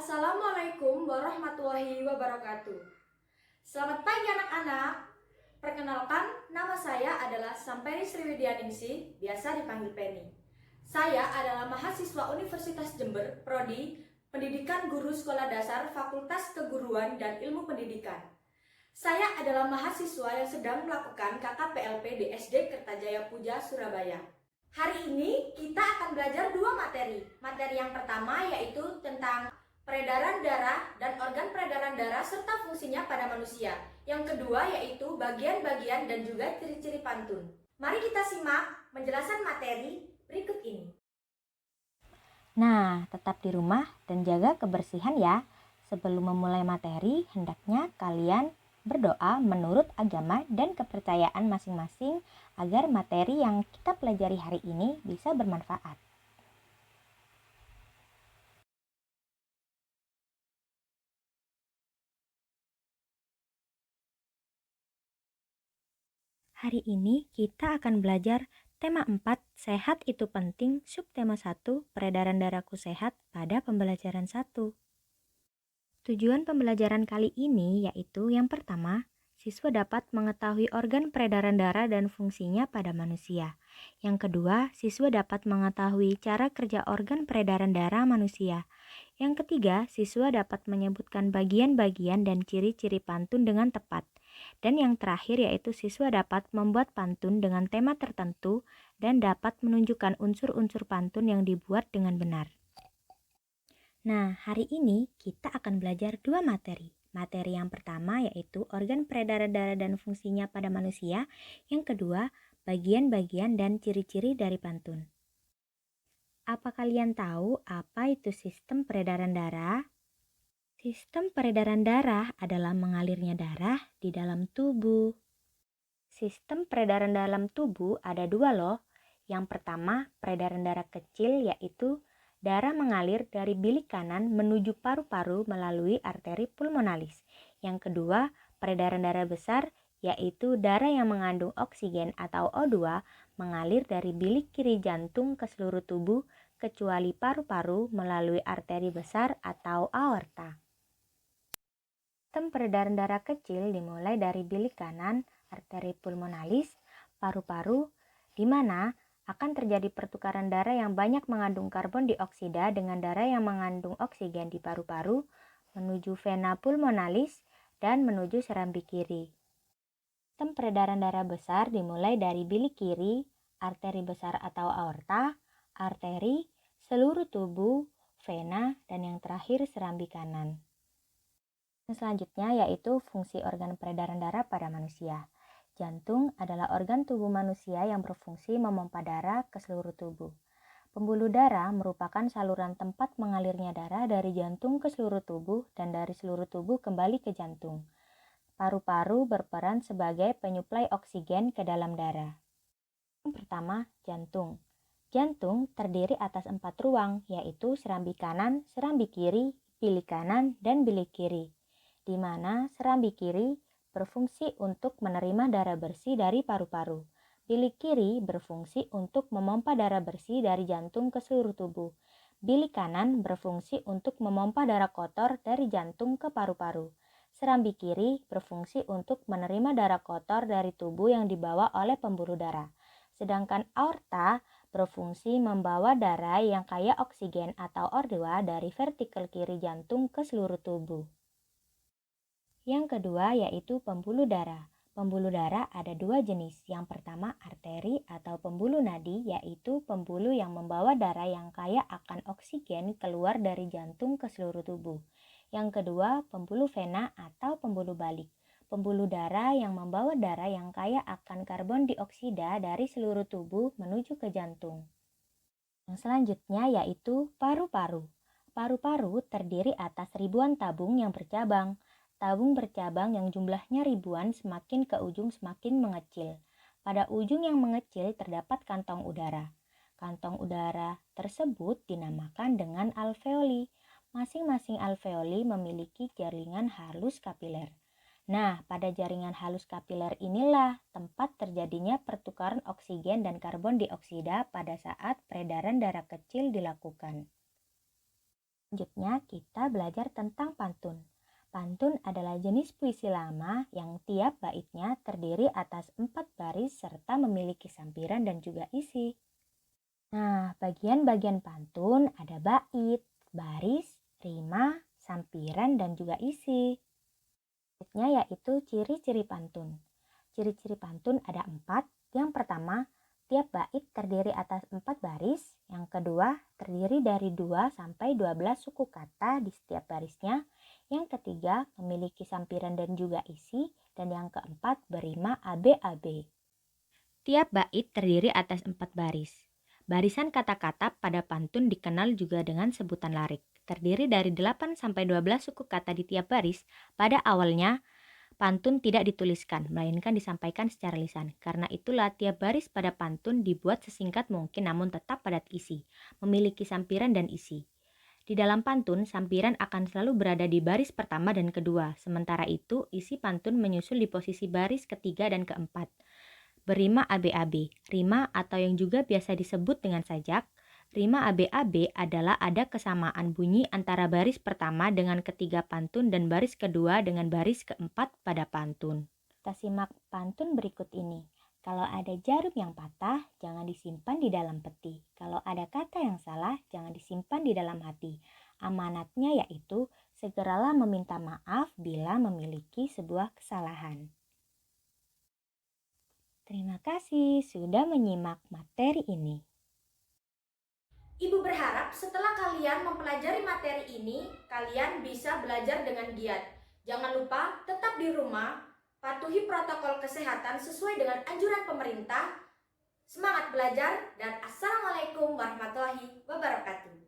Assalamualaikum warahmatullahi wabarakatuh. Selamat pagi anak-anak. Perkenalkan, nama saya adalah Samperi Sriwidianingsih, biasa dipanggil Penny. Saya adalah mahasiswa Universitas Jember, Prodi Pendidikan Guru Sekolah Dasar Fakultas Keguruan dan Ilmu Pendidikan. Saya adalah mahasiswa yang sedang melakukan KKPLP di SD Kertajaya Puja, Surabaya. Hari ini kita akan belajar dua materi. Materi yang pertama yaitu tentang peredaran darah dan organ peredaran darah serta fungsinya pada manusia. Yang kedua yaitu bagian-bagian dan juga ciri-ciri pantun. Mari kita simak penjelasan materi berikut ini. Nah, tetap di rumah dan jaga kebersihan ya. Sebelum memulai materi, hendaknya kalian berdoa menurut agama dan kepercayaan masing-masing agar materi yang kita pelajari hari ini bisa bermanfaat. Hari ini kita akan belajar tema 4, sehat itu penting, subtema 1, peredaran darahku sehat pada pembelajaran 1. Tujuan pembelajaran kali ini yaitu yang pertama, siswa dapat mengetahui organ peredaran darah dan fungsinya pada manusia. Yang kedua, siswa dapat mengetahui cara kerja organ peredaran darah manusia. Yang ketiga, siswa dapat menyebutkan bagian-bagian dan ciri-ciri pantun dengan tepat. Dan yang terakhir yaitu siswa dapat membuat pantun dengan tema tertentu dan dapat menunjukkan unsur-unsur pantun yang dibuat dengan benar. Nah, hari ini kita akan belajar dua materi. Materi yang pertama yaitu organ peredaran darah dan fungsinya pada manusia. Yang kedua, bagian-bagian dan ciri-ciri dari pantun. Apa kalian tahu apa itu sistem peredaran darah? Sistem peredaran darah adalah mengalirnya darah di dalam tubuh. Sistem peredaran dalam tubuh ada dua loh. Yang pertama, peredaran darah kecil yaitu darah mengalir dari bilik kanan menuju paru-paru melalui arteri pulmonalis. Yang kedua, peredaran darah besar yaitu darah yang mengandung oksigen atau O2 mengalir dari bilik kiri jantung ke seluruh tubuh kecuali paru-paru melalui arteri besar atau aorta. Sistem peredaran darah kecil dimulai dari bilik kanan, arteri pulmonalis, paru-paru, di mana akan terjadi pertukaran darah yang banyak mengandung karbon dioksida dengan darah yang mengandung oksigen di paru-paru menuju vena pulmonalis dan menuju serambi kiri. Sistem peredaran darah besar dimulai dari bilik kiri, arteri besar atau aorta, arteri, seluruh tubuh, vena, dan yang terakhir serambi kanan. Selanjutnya yaitu fungsi organ peredaran darah pada manusia. Jantung adalah organ tubuh manusia yang berfungsi memompa darah ke seluruh tubuh. Pembuluh darah merupakan saluran tempat mengalirnya darah dari jantung ke seluruh tubuh dan dari seluruh tubuh kembali ke jantung. Paru-paru berperan sebagai penyuplai oksigen ke dalam darah. Yang pertama, jantung. Jantung terdiri atas 4 ruang, yaitu serambi kanan, serambi kiri, bilik kanan, dan bilik kiri, di mana serambi kiri berfungsi untuk menerima darah bersih dari paru-paru. Bilik kiri berfungsi untuk memompa darah bersih dari jantung ke seluruh tubuh. Bilik kanan berfungsi untuk memompa darah kotor dari jantung ke paru-paru. Serambi kiri berfungsi untuk menerima darah kotor dari tubuh yang dibawa oleh pembuluh darah. Sedangkan aorta berfungsi membawa darah yang kaya oksigen atau O2 dari vertikel kiri jantung ke seluruh tubuh. Yang kedua yaitu pembuluh darah. Pembuluh darah ada dua jenis. Yang pertama arteri atau pembuluh nadi, yaitu pembuluh yang membawa darah yang kaya akan oksigen keluar dari jantung ke seluruh tubuh. Yang kedua pembuluh vena atau pembuluh balik. Pembuluh darah yang membawa darah yang kaya akan karbon dioksida dari seluruh tubuh menuju ke jantung. Yang selanjutnya yaitu paru-paru. Paru-paru terdiri atas ribuan tabung yang bercabang. Tabung bercabang yang jumlahnya ribuan semakin ke ujung semakin mengecil. Pada ujung yang mengecil terdapat kantong udara. Kantong udara tersebut dinamakan dengan alveoli. Masing-masing alveoli memiliki jaringan halus kapiler. Nah, pada jaringan halus kapiler inilah tempat terjadinya pertukaran oksigen dan karbon dioksida pada saat peredaran darah kecil dilakukan. Selanjutnya kita belajar tentang pantun. Pantun adalah jenis puisi lama yang tiap baitnya terdiri atas 4 baris serta memiliki sampiran dan juga isi. Nah, bagian-bagian pantun ada bait, baris, rima, sampiran, dan juga isi. Selanjutnya yaitu ciri-ciri pantun. Ciri-ciri pantun ada 4. Yang pertama, tiap bait terdiri atas 4 baris. Yang kedua, terdiri dari 2 sampai 12 suku kata di setiap barisnya. Yang ketiga, memiliki sampiran dan juga isi. Dan yang keempat, berima AB-AB. Tiap bait terdiri atas 4 baris. Barisan kata-kata pada pantun dikenal juga dengan sebutan larik. Terdiri dari 8 sampai 12 suku kata di tiap baris. Pada awalnya, pantun tidak dituliskan, melainkan disampaikan secara lisan. Karena itulah tiap baris pada pantun dibuat sesingkat mungkin namun tetap padat isi, memiliki sampiran dan isi. Di dalam pantun, sampiran akan selalu berada di baris pertama dan kedua. Sementara itu, isi pantun menyusul di posisi baris ketiga dan keempat. Berima AB-AB, rima atau yang juga biasa disebut dengan sajak. Rima AB-AB adalah ada kesamaan bunyi antara baris pertama dengan ketiga pantun dan baris kedua dengan baris keempat pada pantun. Kita simak pantun berikut ini. Kalau ada jarum yang patah, jangan disimpan di dalam peti. Kalau ada kata yang salah, jangan disimpan di dalam hati. Amanatnya yaitu, segeralah meminta maaf bila memiliki sebuah kesalahan. Terima kasih sudah menyimak materi ini. Ibu berharap setelah kalian mempelajari materi ini, kalian bisa belajar dengan giat. Jangan lupa tetap di rumah, patuhi protokol kesehatan sesuai dengan anjuran pemerintah. Semangat belajar dan assalamualaikum warahmatullahi wabarakatuh.